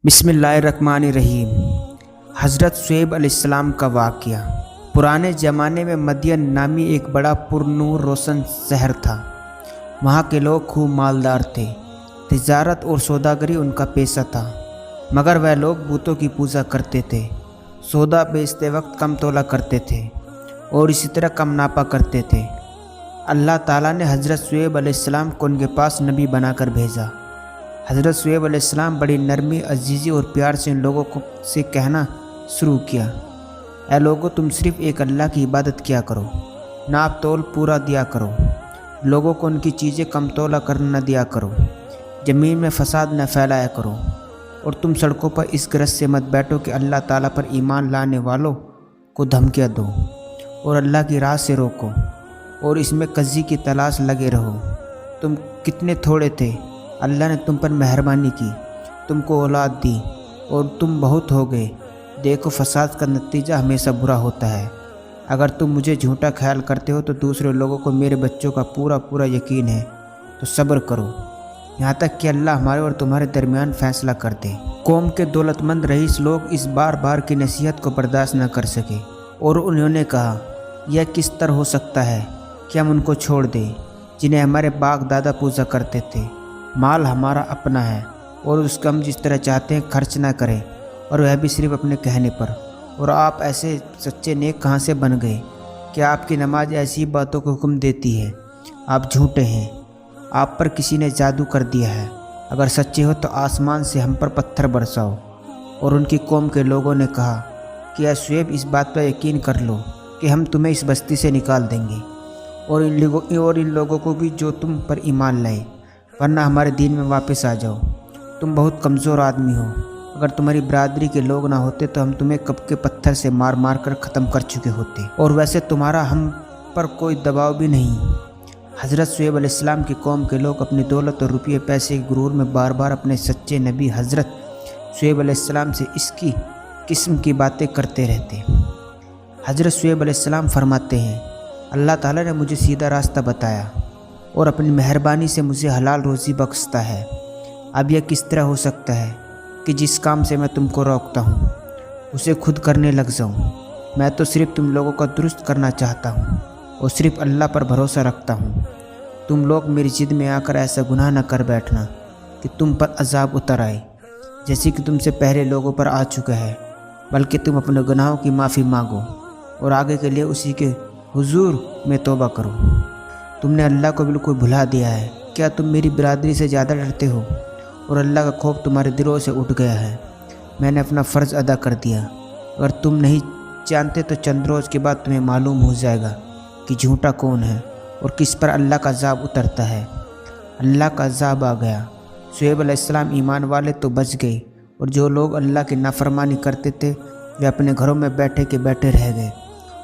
بسم اللہ الرحمن الرحیم۔ حضرت شعیب علیہ السلام کا واقعہ۔ پرانے زمانے میں مدین نامی ایک بڑا پرنور روشن شہر تھا۔ وہاں کے لوگ خوب مالدار تھے۔ تجارت اور سوداگری ان کا پیشہ تھا، مگر وہ لوگ بتوں کی پوجا کرتے تھے، سودا بیچتے وقت کم تولا کرتے تھے اور اسی طرح کم ناپا کرتے تھے۔ اللہ تعالیٰ نے حضرت شعیب علیہ السلام کو ان کے پاس نبی بنا کر بھیجا۔ حضرت شعیب علیہ السلام بڑی نرمی، عزیزی اور پیار سے ان لوگوں سے کہنا شروع کیا، اے لوگو، تم صرف ایک اللہ کی عبادت کیا کرو، ناپ تول پورا دیا کرو، لوگوں کو ان کی چیزیں کم تولا کرنا نہ دیا کرو، زمین میں فساد نہ پھیلایا کرو، اور تم سڑکوں پر اس غرض سے مت بیٹھو کہ اللہ تعالیٰ پر ایمان لانے والوں کو دھمکیاں دو اور اللہ کی راہ سے روکو، اور اس میں قضی کی تلاش لگے رہو۔ تم کتنے تھوڑے تھے، اللہ نے تم پر مہربانی کی، تم کو اولاد دی اور تم بہت ہو گئے۔ دیکھو، فساد کا نتیجہ ہمیشہ برا ہوتا ہے۔ اگر تم مجھے جھوٹا خیال کرتے ہو تو دوسرے لوگوں کو میرے بچوں کا پورا یقین ہے، تو صبر کرو یہاں تک کہ اللہ ہمارے اور تمہارے درمیان فیصلہ کر دے۔ قوم کے دولت مند رئیس لوگ اس بار کی نصیحت کو برداشت نہ کر سکے اور انہوں نے کہا، یہ کس طرح ہو سکتا ہے کہ ہم ان کو چھوڑ دیں جنہیں ہمارے باپ دادا پوجا کرتے تھے؟ مال ہمارا اپنا ہے اور اس کا ہم جس طرح چاہتے ہیں خرچ نہ کریں، اور وہ بھی صرف اپنے کہنے پر۔ اور آپ ایسے سچے نیک کہاں سے بن گئے کہ آپ کی نماز ایسی باتوں کو حکم دیتی ہے؟ آپ جھوٹے ہیں، آپ پر کسی نے جادو کر دیا ہے۔ اگر سچے ہو تو آسمان سے ہم پر پتھر برساؤ۔ اور ان کی قوم کے لوگوں نے کہا کہ اے شعیب، اس بات پر یقین کر لو کہ ہم تمہیں اس بستی سے نکال دیں گے، اور ان لوگوں کو بھی جو تم پر ایمان لائے، ورنہ ہمارے دین میں واپس آ جاؤ۔ تم بہت کمزور آدمی ہو، اگر تمہاری برادری کے لوگ نہ ہوتے تو ہم تمہیں کب کے پتھر سے مار کر ختم کر چکے ہوتے، اور ویسے تمہارا ہم پر کوئی دباؤ بھی نہیں۔ حضرت شعیب علیہ السلام کی قوم کے لوگ اپنی دولت اور روپیے پیسے کے غرور میں بار اپنے سچے نبی حضرت شعیب علیہ السلام سے اس کی قسم کی باتیں کرتے رہتے۔ حضرت شعیب علیہ السلام فرماتے ہیں، اللہ تعالیٰ نے مجھے سیدھا راستہ بتایا اور اپنی مہربانی سے مجھے حلال روزی بخشتا ہے۔ اب یہ کس طرح ہو سکتا ہے کہ جس کام سے میں تم کو روکتا ہوں اسے خود کرنے لگ جاؤں؟ میں تو صرف تم لوگوں کا درست کرنا چاہتا ہوں اور صرف اللہ پر بھروسہ رکھتا ہوں۔ تم لوگ میری ضد میں آ کر ایسا گناہ نہ کر بیٹھنا کہ تم پر عذاب اتر آئے جیسے کہ تم سے پہلے لوگوں پر آ چکا ہے، بلکہ تم اپنے گناہوں کی معافی مانگو اور آگے کے لیے اسی کے حضور میں توبہ کرو۔ تم نے اللہ کو بالکل بھلا دیا ہے۔ کیا تم میری برادری سے زیادہ ڈرتے ہو اور اللہ کا خوف تمہارے دلوں سے اٹھ گیا ہے؟ میں نے اپنا فرض ادا کر دیا۔ اگر تم نہیں جانتے تو چند روز کے بعد تمہیں معلوم ہو جائے گا کہ جھوٹا کون ہے اور کس پر اللہ کا عذاب اترتا ہے۔ اللہ کا عذاب آ گیا۔ شعیب علیہ السلام ایمان والے تو بچ گئے، اور جو لوگ اللہ کی نافرمانی کرتے تھے وہ اپنے گھروں میں بیٹھے کے بیٹھے رہ گئے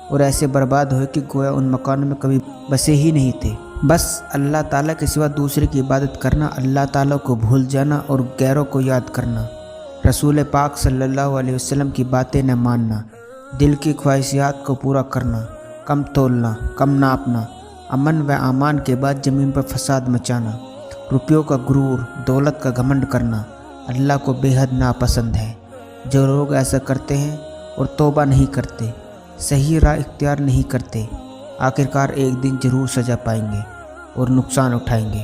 اور ایسے برباد ہوئے کہ گویا ان مکانوں میں کبھی بسے ہی نہیں تھے۔ بس اللہ تعالیٰ کے سوا دوسرے کی عبادت کرنا، اللہ تعالیٰ کو بھول جانا اور غیروں کو یاد کرنا، رسول پاک صلی اللہ علیہ وسلم کی باتیں نہ ماننا، دل کی خواہشات کو پورا کرنا، کم تولنا، کم ناپنا، امن و امان کے بعد زمین پر فساد مچانا، روپیوں کا غرور، دولت کا گھمنڈ کرنا اللہ کو بے حد ناپسند ہے۔ جو لوگ ایسا کرتے ہیں اور توبہ نہیں کرتے، صحیح راہ اختیار نہیں کرتے، آخرکار ایک دن ضرور سزا پائیں گے اور نقصان اٹھائیں گے۔